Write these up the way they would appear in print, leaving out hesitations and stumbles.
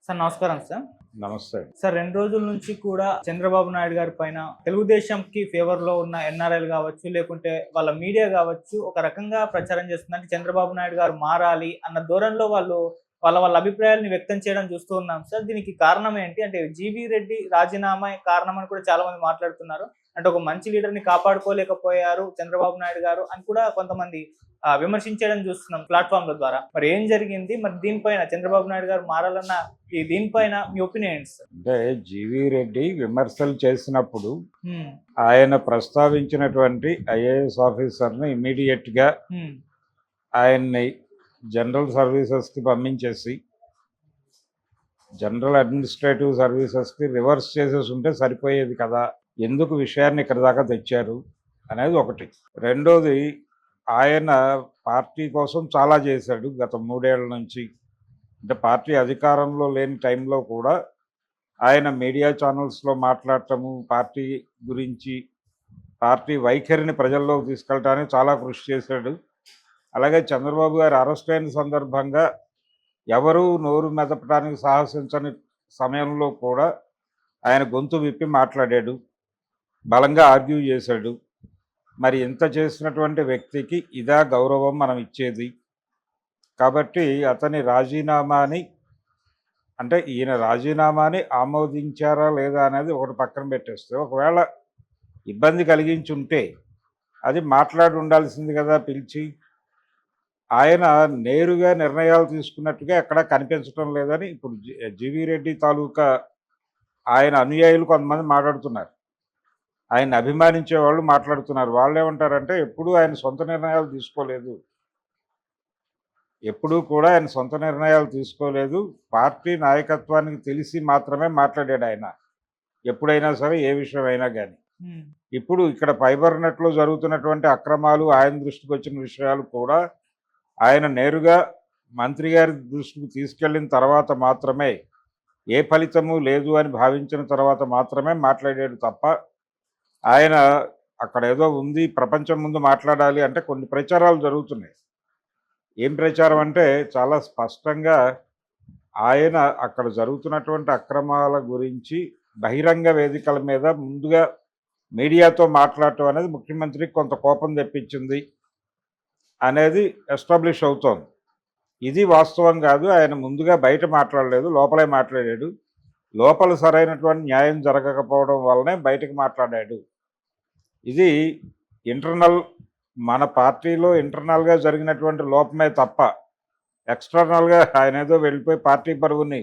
Sir నమస్కారం sir. నమస్తే. Sir 2 రోజుల నుంచి కూడా చంద్రబాబు నాయుడు గారి పైన తెలుగుదేశంకి ఫేవర్‌లో ఉన్న ఎన్ఆర్ఐలు గావచ్చు, లేకుంటే వాళ్ళ మీడియా గావచ్చు, ఒక రకంగా ప్రచారం చేస్తుంది. అంటే చంద్రబాబు నాయుడు గారు మారాలి అన్న ధోరణిలో వాళ్ళు వాళ్ళ అభిప్రాయాలను వ్యక్తం చేయడం చూస్తూ ఉన్నాం సార్. దీనికి కారణం ఏంటి? అంటే జీవీ రెడ్డి రాజీనామా కారణం అని కూడా చాలా మంది మాట్లాడుతున్నారు. అంటే ఒక మంచి లీడర్‌ని కాపాడుకోలేకపోయారు చంద్రబాబు నాయుడు గారు అని కూడా కొంతమంది విమర్శించడం చూస్తున్నాం ప్లాట్‌ఫార్మ్‌ల ద్వారా. మరి ఏం జరిగింది? మరి దీనిపైన చంద్రబాబు నాయుడు గారు మారాలన్న దీనిపైన మీ ఒపీనియన్ ఏంటి సార్? అంటే జీవీ రెడ్డి విమర్శలు చేసినప్పుడు హ్మ్. ఆయన ప్రస్తావించినటువంటి ఐఏఎస్ ఆఫీసర్‌ని ఇమ్మీడియేట్‌గా హ్మ్. ఆయన్ని జనరల్ సర్వీసెస్‌కి పంపించేసి, జనరల్ అడ్మినిస్ట్రేటివ్ సర్వీసెస్‌కి రివర్స్ చేసేసుంటే సరిపోయేది కదా! ఎందుకు విషయాన్ని ఇక్కడి దాకా తెచ్చారు అనేది ఒకటి. రెండోది, ఆయన పార్టీ కోసం చాలా చేశాడు గత 3 ఏళ్ల నుంచి. అంటే పార్టీ అధికారంలో లేని టైంలో కూడా ఆయన మీడియా ఛానల్స్‌లో మాట్లాడటము, పార్టీ గురించి, పార్టీ వైఖరిని ప్రజల్లోకి తీసుకెళ్ళటానికి చాలా కృషి చేశాడు. అలాగే చంద్రబాబు గారు అరెస్ట్ అయిన సందర్భంగా ఎవరూ నోరు మెదపడానికి సాహసించని సమయంలో కూడా ఆయన గొంతు విప్పి మాట్లాడాడు. బలంగా ఆర్గ్యూ చేశాడు. మరి ఇంత చేసినటువంటి వ్యక్తికి ఇదా గౌరవం మనం ఇచ్చేది? కాబట్టి అతని రాజీనామాని, అంటే ఈయన రాజీనామాని ఆమోదించారా లేదా అనేది ఒకటి పక్కన పెట్టేస్తే, ఒకవేళ ఇబ్బంది కలిగించుంటే అది మాట్లాడి ఉండాల్సింది కదా పిలిచి. ఆయన నేరుగా నిర్ణయాలు తీసుకున్నట్టుగా ఎక్కడా కనిపించడం లేదని ఇప్పుడు జీవీ రెడ్డి తాలూకా ఆయన అనుయాయులు కొంతమంది మాట్లాడుతున్నారు. ఆయన్ని అభిమానించే వాళ్ళు మాట్లాడుతున్నారు. వాళ్ళేమంటారంటే, ఎప్పుడూ ఆయన సొంత నిర్ణయాలు తీసుకోలేదు, ఎప్పుడూ కూడా ఆయన సొంత నిర్ణయాలు తీసుకోలేదు, పార్టీ నాయకత్వానికి తెలిసి మాత్రమే మాట్లాడాడు ఆయన ఎప్పుడైనా సరే, ఏ విషయమైనా కానీ. ఇప్పుడు ఇక్కడ ఫైబర్ నెట్లో జరుగుతున్నటువంటి అక్రమాలు ఆయన దృష్టికి వచ్చిన విషయాలు కూడా ఆయన నేరుగా మంత్రి గారి దృష్టికి తీసుకెళ్ళిన తర్వాత మాత్రమే, ఏ ఫలితము లేదు అని భావించిన తర్వాత మాత్రమే మాట్లాడాడు తప్ప, ఆయన అక్కడ ఏదో ఉంది ప్రపంచం ముందు మాట్లాడాలి అంటే కొన్ని ప్రచారాలు జరుగుతున్నాయి. ఏం ప్రచారం అంటే, చాలా స్పష్టంగా ఆయన అక్కడ జరుగుతున్నటువంటి అక్రమాల గురించి బహిరంగ వేదికల మీద ముందుగా మీడియాతో మాట్లాడటం అనేది ముఖ్యమంత్రికి కొంత కోపం తెప్పించింది అనేది ఎస్టాబ్లిష్ అవుతోంది. ఇది వాస్తవం కాదు. ఆయన ముందుగా బయట మాట్లాడలేదు, లోపలే మాట్లాడాడు. లోపల సరైనటువంటి న్యాయం జరగకపోవడం వల్లనే బయటకు మాట్లాడాడు. ఇది ఇంటర్నల్, మన పార్టీలో ఇంటర్నల్గా జరిగినటువంటి లోపమే తప్ప, ఎక్స్టర్నల్గా ఆయన ఏదో వెళ్ళిపోయి పార్టీ పరువుని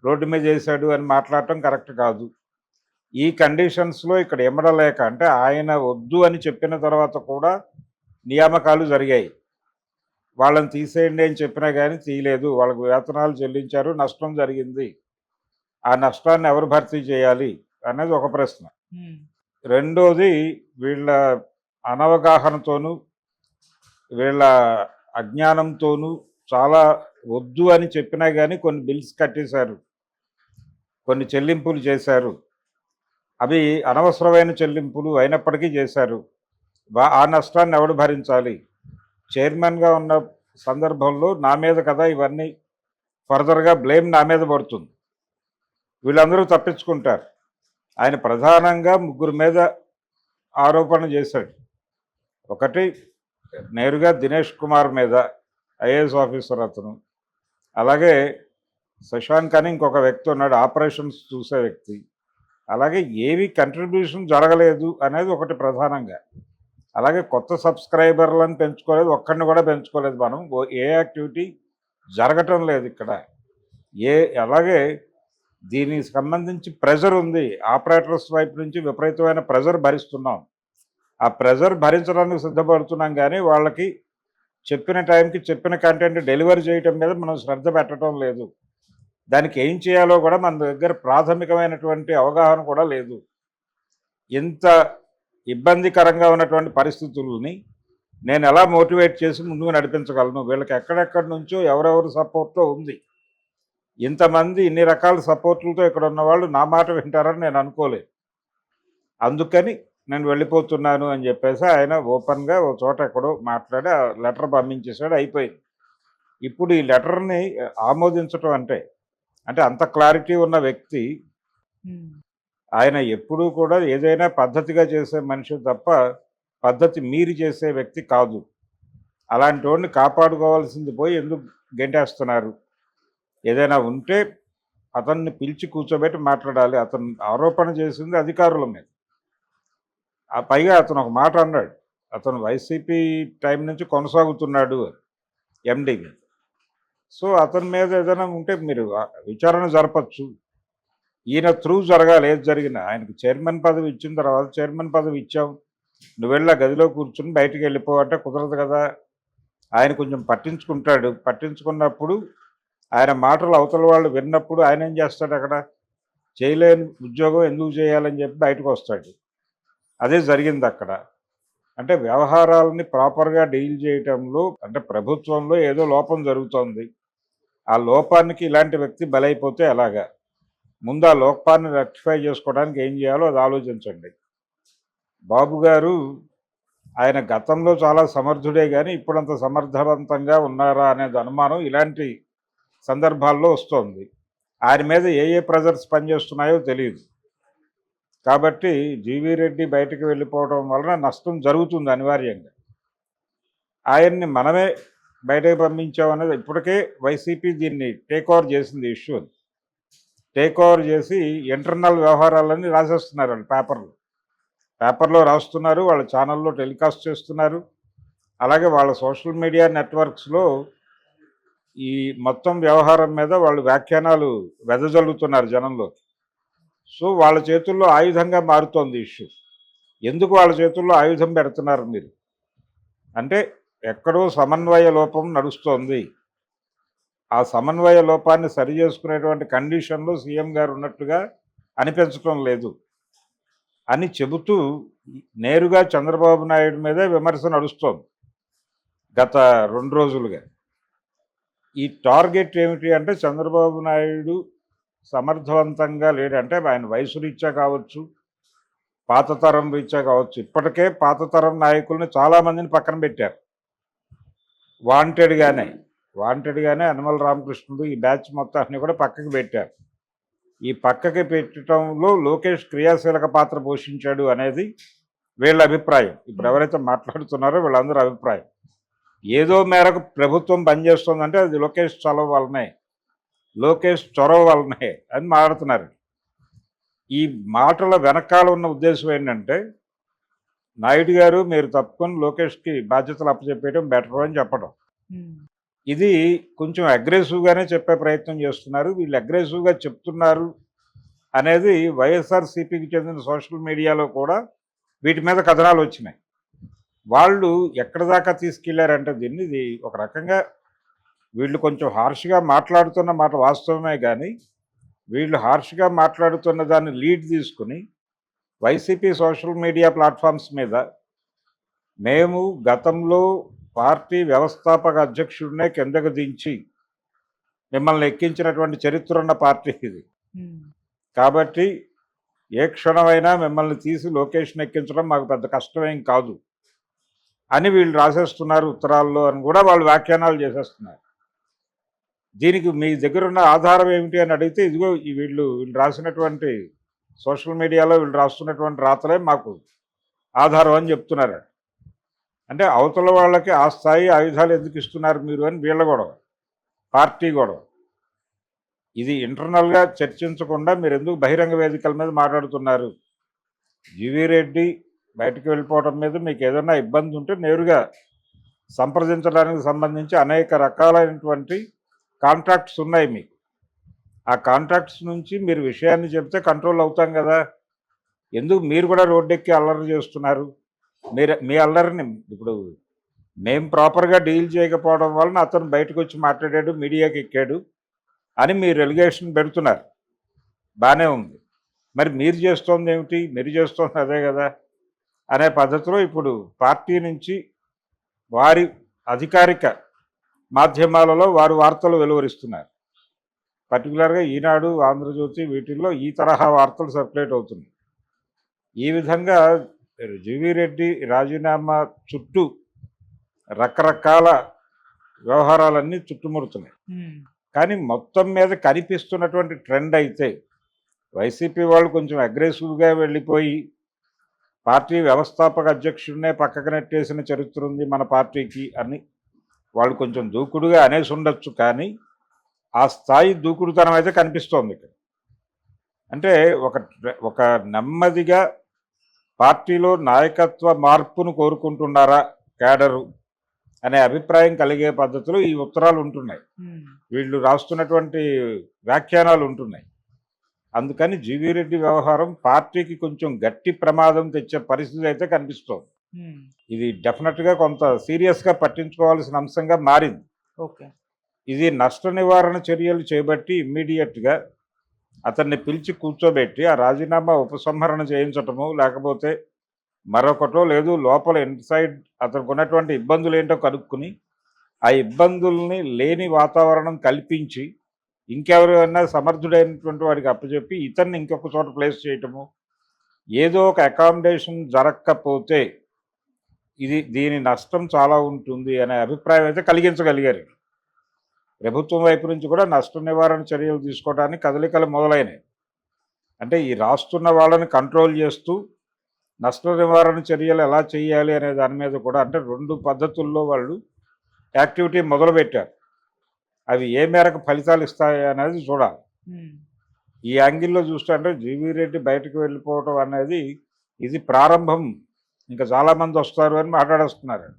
రోడ్డు మీద చేశాడు అని మాట్లాడటం కరెక్ట్ కాదు. ఈ కండిషన్స్లో ఇక్కడ ఇమడలేక, అంటే ఆయన వద్దు అని చెప్పిన తర్వాత కూడా నియామకాలు జరిగాయి. వాళ్ళని తీసేయండి అని చెప్పినా కానీ తీయలేదు. వాళ్ళకు వేతనాలు చెల్లించారు, నష్టం జరిగింది. ఆ నష్టాన్ని ఎవరు భర్తీ చేయాలి అనేది ఒక ప్రశ్న. రెండోది, వీళ్ళ అనవగాహనతోనూ వీళ్ళ అజ్ఞానంతోనూ చాలా వద్దు అని చెప్పినా కానీ కొన్ని బిల్స్ కట్టేశారు, కొన్ని చెల్లింపులు చేశారు. అవి అనవసరమైన చెల్లింపులు అయినప్పటికీ చేశారు. ఆ నష్టాన్ని ఎవడు భరించాలి? చైర్మన్గా ఉన్న సందర్భంలో నా మీద కదా ఇవన్నీ, ఫర్దర్గా బ్లేమ్ నా మీద పడుతుంది. వీళ్ళందరూ తప్పించుకుంటారు. ఆయన ప్రధానంగా 3 మీద ఆరోపణ చేశాడు. ఒకటి, నేరుగా దినేష్ కుమార్ మీద, ఐఏఎస్ ఆఫీసర్ అతను. అలాగే శశాంక్ అని ఇంకొక వ్యక్తి ఉన్నాడు, ఆపరేషన్స్ చూసే వ్యక్తి. అలాగే ఏవి కంట్రిబ్యూషన్ జరగలేదు అనేది ఒకటి ప్రధానంగా. అలాగే కొత్త సబ్స్క్రైబర్లను పెంచుకోలేదు, ఒక్కడిని కూడా పెంచుకోలేదు మనం. ఏ యాక్టివిటీ జరగటం లేదు ఇక్కడ. అలాగే దీనికి సంబంధించి ప్రెజర్ ఉంది, ఆపరేటర్స్ వైపు నుంచి విపరీతమైన ప్రెజర్ భరిస్తున్నాం. ఆ ప్రెజర్ భరించడానికి సిద్ధపడుతున్నాం, కానీ వాళ్ళకి చెప్పిన టైంకి చెప్పిన కంటెంట్ డెలివరీ చేయటం మీద మనం శ్రద్ధ పెట్టడం లేదు. దానికి ఏం చేయాలో కూడా మన దగ్గర ప్రాథమికమైనటువంటి అవగాహన కూడా లేదు. ఇంత ఇబ్బందికరంగా ఉన్నటువంటి పరిస్థితులని నేను ఎలా మోటివేట్ చేసి ముందుకు నడిపించగలను? వీళ్ళకి ఎక్కడెక్కడి నుంచో ఎవరెవరు సపోర్ట్తో ఉంది. ఇంతమంది ఇన్ని రకాల సపోర్టులతో ఇక్కడ ఉన్నవాళ్ళు నా మాట వింటారని నేను అనుకోలేదు. అందుకని నేను వెళ్ళిపోతున్నాను అని చెప్పేసి ఆయన ఓపెన్గా ఒక చోట ఎక్కడో మాట్లాడి ఆ లెటర్ పంపించేశాడు, అయిపోయింది. ఇప్పుడు ఈ లెటర్ని ఆమోదించడం అంటే, అంటే అంత క్లారిటీ ఉన్న వ్యక్తి. ఆయన ఎప్పుడూ కూడా ఏదైనా పద్ధతిగా చేసే మనిషి తప్ప పద్ధతి మీరి చేసే వ్యక్తి కాదు. అలాంటి వాడిని కాపాడుకోవాల్సింది పోయి ఎందుకు గెంటేస్తున్నారు? ఏదైనా ఉంటే అతన్ని పిలిచి కూర్చోబెట్టి మాట్లాడాలి. అతను ఆరోపణ చేసింది అధికారుల మీద. పైగా అతను ఒక మాట అన్నాడు, అతను వైసీపీ టైం నుంచి కొనసాగుతున్నాడు ఎండి మీద. సో అతని మీద ఏదైనా ఉంటే మీరు విచారణ జరపచ్చు. ఈయన త్రూ జరగాలి ఏది జరిగినా. ఆయనకు చైర్మన్ పదవి ఇచ్చిన తర్వాత చైర్మన్ పదవి ఇచ్చాం, నువ్వు వెళ్ళి గదిలో కూర్చుని బయటికి వెళ్ళిపో అంటే కుదరదు కదా. ఆయన కొంచెం పట్టించుకుంటాడు. పట్టించుకున్నప్పుడు ఆయన మాటలు అవతల వాళ్ళు విన్నప్పుడు ఆయన ఏం చేస్తాడు? అక్కడ చేయలేని ఉద్యోగం ఎందుకు చేయాలని చెప్పి బయటకు వస్తాడు. అదే జరిగింది అక్కడ. అంటే వ్యవహారాలని ప్రాపర్గా డీల్ చేయటంలో అంటే ప్రభుత్వంలో ఏదో లోపం జరుగుతోంది. ఆ లోపానికి ఇలాంటి వ్యక్తి బలైపోతే ఎలాగా? ముందు ఆ లోపాన్ని రెక్టిఫై చేసుకోవడానికి ఏం చేయాలో అది ఆలోచించండి. బాబు గారు ఆయన గతంలో చాలా సమర్థుడే కానీ ఇప్పుడంత సమర్థవంతంగా ఉన్నారా అనేది అనుమానం ఇలాంటి సందర్భాల్లో వస్తోంది. ఆయన మీద ఏ ప్రెజర్స్ పనిచేస్తున్నాయో తెలియదు. కాబట్టి జీవీ రెడ్డి బయటకు వెళ్ళిపోవడం వలన నష్టం జరుగుతుంది అనివార్యంగా. ఆయన్ని మనమే బయటకు పంపించామనేది ఇప్పటికే వైసీపీ దీన్ని టేక్ ఓవర్ చేసింది. ఇష్యూ టేక్ ఓవర్ చేసి ఇంటర్నల్ వ్యవహారాలన్నీ రాసేస్తున్నారు. వాళ్ళు పేపర్లో రాస్తున్నారు, వాళ్ళ ఛానల్లో టెలికాస్ట్ చేస్తున్నారు. అలాగే వాళ్ళ సోషల్ మీడియా నెట్వర్క్స్లో ఈ మొత్తం వ్యవహారం మీద వాళ్ళు వ్యాఖ్యానాలు వెదజల్లుతున్నారు జనంలో. సో వాళ్ళ చేతుల్లో ఆయుధంగా మారుతోంది ఇష్యూ. ఎందుకు వాళ్ళ చేతుల్లో ఆయుధం పెడుతున్నారు మీరు అంటే ఎక్కడో సమన్వయ లోపం నడుస్తోంది. ఆ సమన్వయ లోపాన్ని సరి చేసుకునేటువంటి కండిషన్లో సీఎం గారు ఉన్నట్టుగా అనిపించడం లేదు అని చెబుతూ నేరుగా చంద్రబాబు నాయుడు మీదే విమర్శ నడుస్తోంది గత 2 రోజులుగా. ఈ టార్గెట్ ఏమిటి అంటే చంద్రబాబు నాయుడు సమర్థవంతంగా లేడంటే ఆయన వయసు రీత్యా కావచ్చు, పాత తరం రీత్యా కావచ్చు. ఇప్పటికే పాత తరం నాయకుల్ని చాలామందిని పక్కన పెట్టారు. వాంటెడ్గానే యనమల రామకృష్ణుడు ఈ బ్యాచ్ మొత్తాన్ని కూడా పక్కకి పెట్టారు. ఈ పక్కకి పెట్టడంలో లోకేష్ క్రియాశీలక పాత్ర పోషించాడు అనేది వీళ్ళ అభిప్రాయం. ఇప్పుడు ఎవరైతే మాట్లాడుతున్నారో వీళ్ళందరూ అభిప్రాయం. ఏదో మేరకు ప్రభుత్వం పనిచేస్తుందంటే అది లోకేష్ చొరవ వల్లనే అని మాట్లాడుతున్నారు. ఈ మాటల వెనకాల ఉన్న ఉద్దేశం ఏంటంటే నాయుడు గారు మీరు తప్పుకొని లోకేష్కి బాధ్యతలు అప్పచెప్పేయడం బెటర్ అని చెప్పడం. ఇది కొంచెం అగ్రెసివ్గానే చెప్పే ప్రయత్నం చేస్తున్నారు. వీళ్ళు అగ్రెసివ్గా చెప్తున్నారు అనేది వైఎస్ఆర్సీపీకి చెందిన సోషల్ మీడియాలో కూడా వీటి మీద కథనాలు వచ్చినాయి. వాళ్ళు ఎక్కడి దాకా తీసుకెళ్లారంటే దీన్ని ఇది ఒక రకంగా వీళ్ళు కొంచెం హార్ష్గా మాట్లాడుతున్న మాట వాస్తవమే కానీ వీళ్ళు హార్ష్గా మాట్లాడుతున్న దాన్ని లీడ్ తీసుకుని వైసీపీ సోషల్ మీడియా ప్లాట్ఫామ్స్ మీద మేము గతంలో పార్టీ వ్యవస్థాపక అధ్యక్షుడినే కిందకు దించి మిమ్మల్ని ఎక్కించినటువంటి చరిత్ర ఉన్న పార్టీ ఇది. కాబట్టి ఏ క్షణమైనా మిమ్మల్ని తీసి లొకేషన్ ఎక్కించడం మాకు పెద్ద కష్టమేం కాదు అని వీళ్ళు రాసేస్తున్నారు ఉత్తరాల్లో అని కూడా వాళ్ళు వ్యాఖ్యానాలు చేసేస్తున్నారు. దీనికి మీ దగ్గర ఉన్న ఆధారం ఏమిటి అని అడిగితే ఇదిగో వీళ్ళు రాసినటువంటి సోషల్ మీడియాలో వీళ్ళు రాస్తున్నటువంటి రాతలే మాకు ఆధారం అని చెప్తున్నారు. అంటే అవతల వాళ్ళకి ఆ స్థాయి ఆయుధాలు ఎందుకు ఇస్తున్నారు మీరు అని వీళ్ళ గొడవ, పార్టీ గొడవ. ఇది ఇంటర్నల్గా చర్చించకుండా మీరు ఎందుకు బహిరంగ వేదికల మీద మాట్లాడుతున్నారు? జీవీ రెడ్డి బయటకు వెళ్ళిపోవడం మీద మీకు ఏదైనా ఇబ్బంది ఉంటే నేరుగా సంప్రదించడానికి సంబంధించి అనేక రకాలైనటువంటి కాంట్రాక్ట్స్ ఉన్నాయి మీకు. ఆ కాంట్రాక్ట్స్ నుంచి మీరు విషయాన్ని చెప్తే కంట్రోల్ అవుతాం కదా. ఎందుకు మీరు కూడా రోడ్డెక్కి అల్లరి చేస్తున్నారు? మీ అల్లరిని ఇప్పుడు మేము ప్రాపర్గా డీల్ చేయకపోవడం వలన అతను బయటకు వచ్చి మాట్లాడాడు, మీడియాకి ఎక్కాడు అని మీరు ఎలిగేషన్ పెడుతున్నారు. బాగానే ఉంది. మరి మీరు చేస్తోంది ఏమిటి? మీరు చేస్తోంది అదే కదా అనే పద్ధతిలో ఇప్పుడు పార్టీ నుంచి వారి అధికారిక మాధ్యమాలలో వారు వార్తలు వెలువరిస్తున్నారు. పర్టికులర్గా ఈనాడు, ఆంధ్రజ్యోతి వీటిల్లో ఈ తరహా వార్తలు సర్క్యులేట్ అవుతున్నాయి. ఈ విధంగా జీవీ రెడ్డి రాజీనామా చుట్టూ రకరకాల వ్యవహారాలన్నీ చుట్టుముడుతున్నాయి. కానీ మొత్తం మీద కనిపిస్తున్నటువంటి ట్రెండ్ అయితే వైసీపీ వాళ్ళు కొంచెం అగ్రెసివ్గా వెళ్ళిపోయి పార్టీ వ్యవస్థాపక అధ్యక్షుడినే పక్కకు నెట్టేసిన చరిత్ర ఉంది మన పార్టీకి అని వాళ్ళు కొంచెం దూకుడుగా అనేసి ఉండొచ్చు. కానీ ఆ స్థాయి దూకుడుతనం అయితే కనిపిస్తోంది ఇక్కడ. అంటే ఒక ఒక నెమ్మదిగా పార్టీలో నాయకత్వ మార్పును కోరుకుంటున్నారా క్యాడరు అనే అభిప్రాయం కలిగే పద్ధతిలో ఈ ఉత్తరాలు ఉంటున్నాయి, వీళ్ళు రాస్తున్నటువంటి వ్యాఖ్యానాలు ఉంటున్నాయి. అందుకని జీవీ రెడ్డి వ్యవహారం పార్టీకి కొంచెం గట్టి ప్రమాదం తెచ్చే పరిస్థితి అయితే కనిపిస్తోంది. ఇది డెఫినెట్గా కొంత సీరియస్గా పట్టించుకోవాల్సిన అంశంగా మారింది. ఓకే, ఇది నష్ట నివారణ చర్యలు చేపట్టి ఇమ్మీడియట్గా అతన్ని పిలిచి కూర్చోబెట్టి ఆ రాజీనామా ఉపసంహరణ చేయించటము, లేకపోతే మరొకటో లేదు లోపల ఇన్సైడ్ అతనికి ఉన్నటువంటి ఇబ్బందులు ఏంటో కనుక్కుని ఆ ఇబ్బందుల్ని లేని వాతావరణం కల్పించి ఇంకెవరైనా సమర్థుడైనటువంటి వాడికి అప్పచెప్పి ఇతన్ని ఇంకొక చోట ప్లేస్ చేయటము, ఏదో ఒక అకామిడేషన్ జరగకపోతే దీని నష్టం చాలా ఉంటుంది అనే అభిప్రాయం అయితే కలిగించగలిగారు. ప్రభుత్వం వైపు నుంచి కూడా నష్ట నివారణ చర్యలు తీసుకోవడానికి కదలికలు మొదలైనవి. అంటే ఈ రాస్తున్న వాళ్ళని కంట్రోల్ చేస్తూ నష్ట నివారణ చర్యలు ఎలా చేయాలి అనే దాని మీద కూడా అంటే 2 పద్ధతుల్లో వాళ్ళు యాక్టివిటీ మొదలుపెట్టారు. అవి ఏ మేరకు ఫలితాలు ఇస్తాయి అనేది చూడాలి. ఈ యాంగిల్లో చూస్తే అంటే జీవీ రెడ్డి బయటకు వెళ్ళిపోవటం అనేది ఇది ప్రారంభం, ఇంకా చాలామంది వస్తారు అని మాట్లాడేస్తున్నారు.